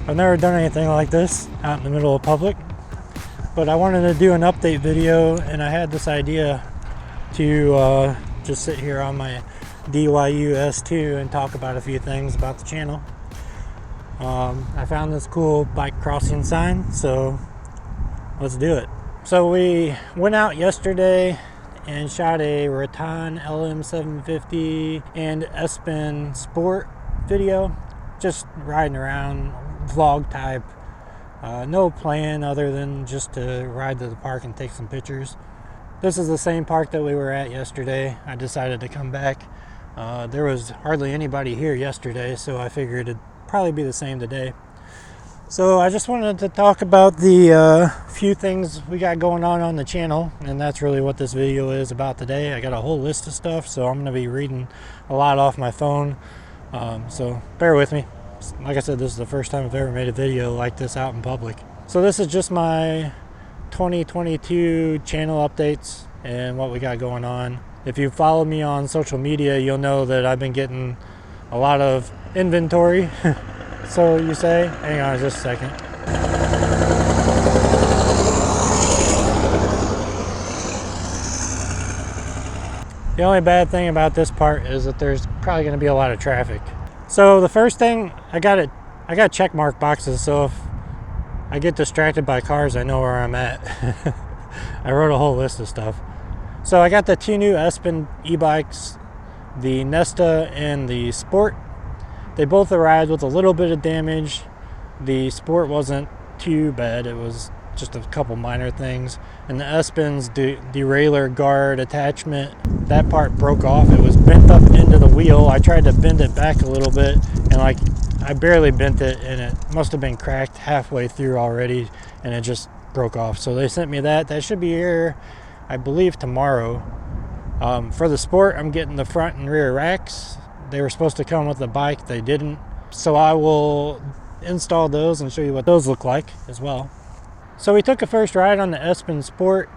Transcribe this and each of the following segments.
I've never done anything like this out in the middle of public, but I wanted to do an update video, and I had this idea to just sit here on my DYU S2 and talk about a few things about the channel. I found this cool bike crossing sign, so let's do it. So we went out yesterday and shot a Rattan LM750 and Espen Sport video, just riding around, vlog type. No plan other than just to ride to the park and take some pictures. This is the same park that we were at yesterday. I decided to come back. There was hardly anybody here yesterday, so I figured it'd probably be the same today. So I just wanted to talk about the few things we got going on the channel, and that's really what this video is about today. I got a whole list of stuff, so I'm going to be reading a lot off my phone, so bear with me. Like I said, this is the first time I've ever made a video like this out in public. So this is just my 2022 channel updates and what we got going on. If you follow me on social media, you'll know that I've been getting a lot of inventory. So you say, hang on just a second. The only bad thing about this part is that there's probably going to be a lot of traffic. So the first thing, I got check mark boxes, so if I get distracted by cars, I know where I'm at. I wrote a whole list of stuff. So I got the two new Espen e-bikes, the Nesta and the Sport. They both arrived with a little bit of damage. The Sport wasn't too bad, it was just a couple minor things. And the Espen's derailleur guard attachment, that part broke off. It was bent up into the wheel. I tried to bend it back a little bit, and I barely bent it, and it must have been cracked halfway through already, and it just broke off. So they sent me that. That should be here, I believe, tomorrow. For the Sport, I'm getting the front and rear racks. They were supposed to come with the bike, they didn't. So I will install those and show you what those look like as well. So we took a first ride on the Espen Sport,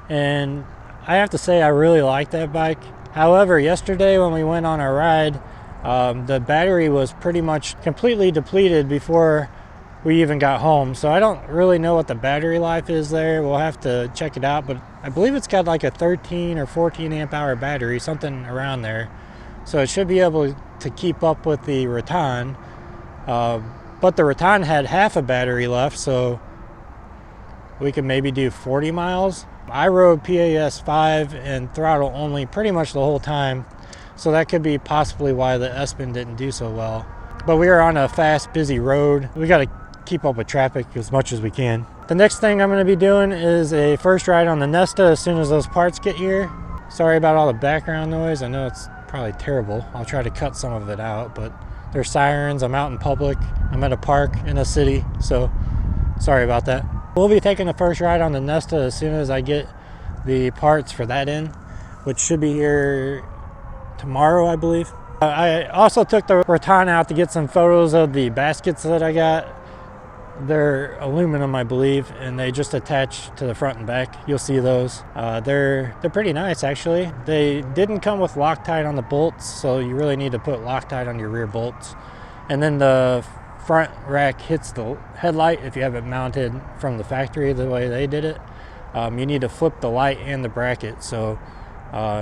and I have to say I really like that bike. However, yesterday when we went on our ride, the battery was pretty much completely depleted before we even got home. So I don't really know what the battery life is there. We'll have to check it out, but I believe it's got like a 13 or 14 amp hour battery, something around there. So it should be able to keep up with the Rattan. But the Rattan had half a battery left, so we could maybe do 40 miles. I rode PAS 5 and throttle only pretty much the whole time, so that could be possibly why the Espen didn't do so well. But we are on a fast, busy road. We got to keep up with traffic as much as we can. The next thing I'm going to be doing is a first ride on the Nesta as soon as those parts get here. Sorry about all the background noise. I know it's probably terrible. I'll try to cut some of it out, but there's sirens. I'm out in public. I'm at a park in a city, so sorry about that. We'll be taking the first ride on the Nesta as soon as I get the parts for that in, which should be here tomorrow, I believe. I also took the Rattan out to get some photos of the baskets that I got. They're aluminum, I believe, and they just attach to the front and back. You'll see those. They're pretty nice, actually. They didn't come with Loctite on the bolts, so you really need to put Loctite on your rear bolts. And then the front rack hits the headlight if you have it mounted from the factory the way they did it. You need to flip the light and the bracket. So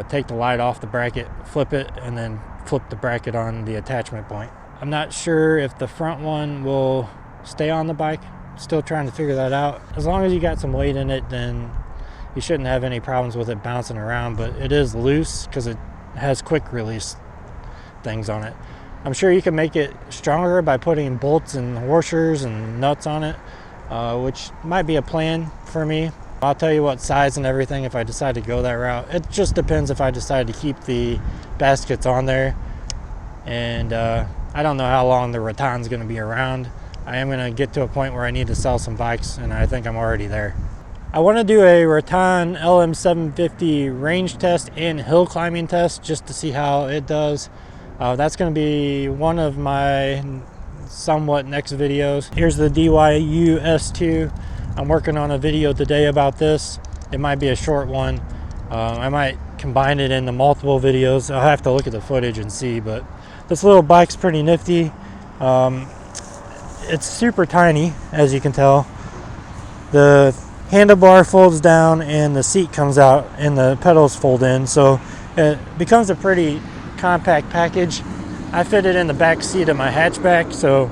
take the light off the bracket, flip it, and then flip the bracket on the attachment point. I'm not sure if the front one will stay on the bike. Still trying to figure that out. As long as you got some weight in it, then you shouldn't have any problems with it bouncing around, but it is loose because it has quick release things on it. I'm sure you can make it stronger by putting bolts and washers and nuts on it, which might be a plan for me. I'll tell you what size and everything if I decide to go that route. It just depends if I decide to keep the baskets on there. And I don't know how long the Rattan's going to be around. I am going to get to a point where I need to sell some bikes, and I think I'm already there. I want to do a Rattan LM750 range test and hill climbing test just to see how it does. That's going to be one of my somewhat next videos. Here's the DYU S2. I'm working on a video today about this. It might be a short one. I might combine it into multiple videos. I'll have to look at the footage and see, but this little bike's pretty nifty. It's super tiny, as you can tell. The handlebar folds down and the seat comes out and the pedals fold in, so it becomes a pretty compact package. I fit it in the back seat of my hatchback, so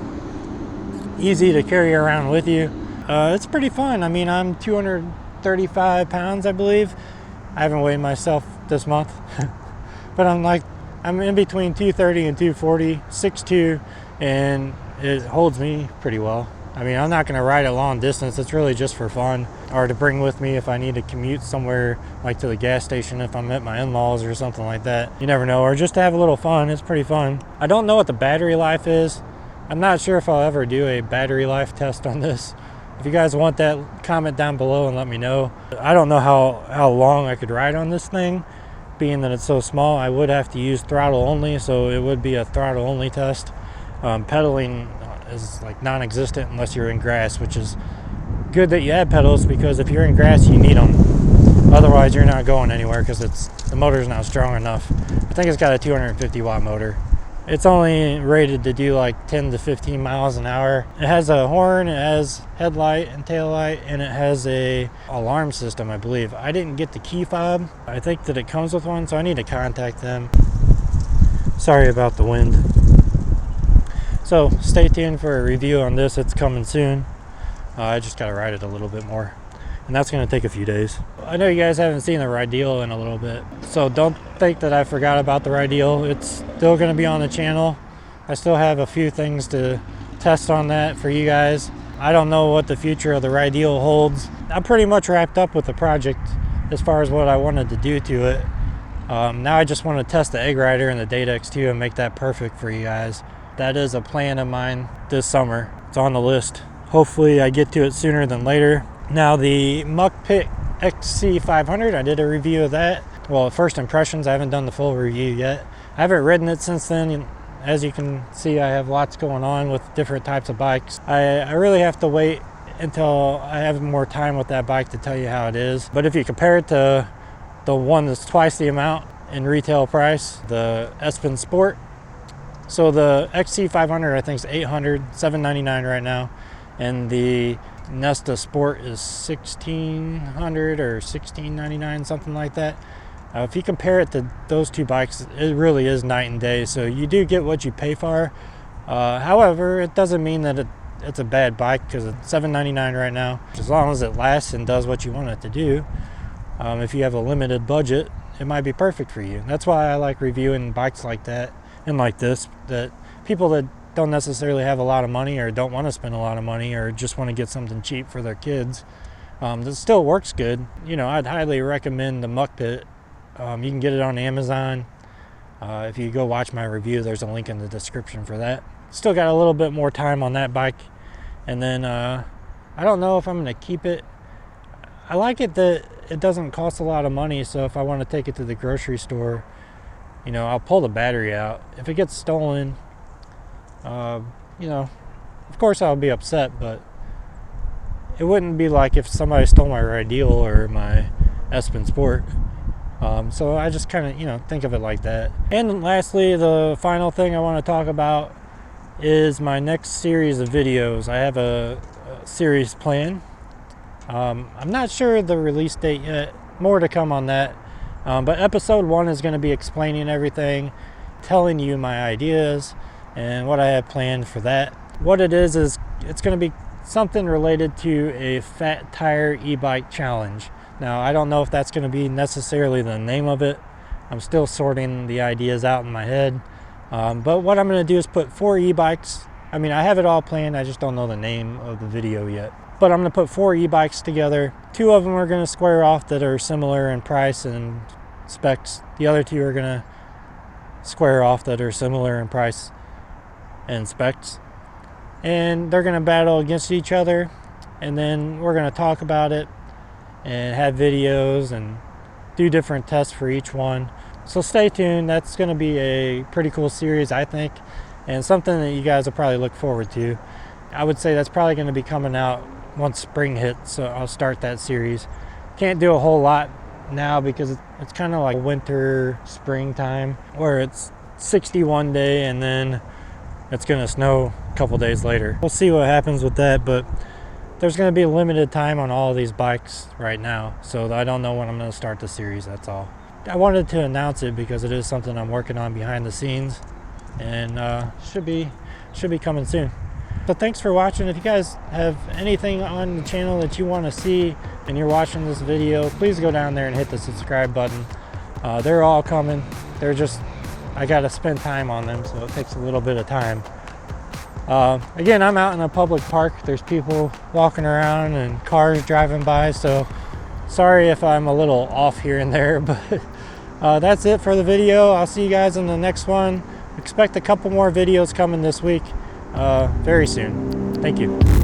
easy to carry around with you. It's pretty fun. I mean, I'm 235 pounds, I believe. I haven't weighed myself this month, but I'm in between 230 and 240, 6'2", and it holds me pretty well. I mean, I'm not going to ride a long distance. It's really just for fun, or to bring with me if I need to commute somewhere, like to the gas station if I'm at my in-laws or something like that. You never know, or just to have a little fun. It's pretty fun. I don't know what the battery life is. I'm not sure if I'll ever do a battery life test on this. If you guys want that, comment down below and let me know. I don't know how long I could ride on this thing. Being that it's so small, I would have to use throttle only, so it would be a throttle only test. Pedaling is like non-existent unless you're in grass, which is good that you add pedals, because if you're in grass you need them. Otherwise you're not going anywhere because the motor's not strong enough. I think it's got a 250 watt motor. It's only rated to do like 10 to 15 miles an hour. It has a horn, it has headlight and tail light, and it has a alarm system, I believe. I didn't get the key fob. I think that it comes with one, so I need to contact them. Sorry about the wind. So stay tuned for a review on this. It's coming soon. I just gotta ride it a little bit more, and that's gonna take a few days. I know you guys haven't seen the Rideal in a little bit, so don't think that I forgot about the Rideal. It's still gonna be on the channel. I still have a few things to test on that for you guys. I don't know what the future of the Rideal holds. I'm pretty much wrapped up with the project as far as what I wanted to do to it. Now I just want to test the Egg Rider and the Data X2 and make that perfect for you guys. That is a plan of mine this summer. It's on the list. Hopefully I get to it sooner than later. Now the Mukpit Xc500, I did a review of that. Well, first impressions, I haven't done the full review yet. I haven't ridden it since then. As you can see, I have lots going on with different types of bikes. I really have to wait until I have more time with that bike to tell you how it is. But if you compare it to the one that's twice the amount in retail price, the Espen Sport. So the Xc500 I think is $800, $799 right now, and the Nesta Sport is $1,600 or $1,699, something like that. If you compare it to those two bikes, it really is night and day. So you do get what you pay for. However, it doesn't mean that it's a bad bike, because it's $799 right now. As long as it lasts and does what you want it to do. If you have a limited budget, it might be perfect for you. That's why I like reviewing bikes like that and like this, that people that don't necessarily have a lot of money or don't want to spend a lot of money or just want to get something cheap for their kids, that still works good. You know, I'd highly recommend the Mukpit. You can get it on Amazon. If you go watch my review, there's a link in the description for that. Still got a little bit more time on that bike. And then I don't know if I'm going to keep it. I like it that it doesn't cost a lot of money, so if I want to take it to the grocery store, you know, I'll pull the battery out. If it gets stolen, you know, of course I'll be upset, but it wouldn't be like if somebody stole my Rideal or my Espen Sport. So I just kind of, you know, think of it like that. And lastly, the final thing I want to talk about is my next series of videos. I have a series plan. I'm not sure the release date yet. More to come on that. But episode 1 is going to be explaining everything, telling you my ideas and what I have planned for that. What it is it's going to be something related to a fat tire e-bike challenge. Now, I don't know if that's going to be necessarily the name of it. I'm still sorting the ideas out in my head. But what I'm going to do is put 4 e-bikes. I mean, I have it all planned. I just don't know the name of the video yet. But I'm going to put 4 e-bikes together. 2 of them are going to square off that are similar in price and specs. The other 2 are going to square off that are similar in price and specs. And they're going to battle against each other. And then we're going to talk about it and have videos and do different tests for each one. So stay tuned. That's going to be a pretty cool series, I think, and something that you guys will probably look forward to. I would say that's probably going to be coming out once spring hits, so I'll start that series. Can't do a whole lot now because it's kind of like winter, springtime, where it's 61 day and then it's gonna snow a couple days later. We'll see what happens with that, but there's gonna be a limited time on all of these bikes right now, so I don't know when I'm gonna start the series, that's all. I wanted to announce it because it is something I'm working on behind the scenes, and should be coming soon. So thanks for watching. If you guys have anything on the channel that you want to see and you're watching this video, please go down there and hit the subscribe button. They're all coming. They're just, I gotta spend time on them, so it takes a little bit of time. Again, I'm out in a public park. There's people walking around and cars driving by, so sorry if I'm a little off here and there, but that's it for the video. I'll see you guys in the next one. Expect a couple more videos coming this week very soon. Thank you.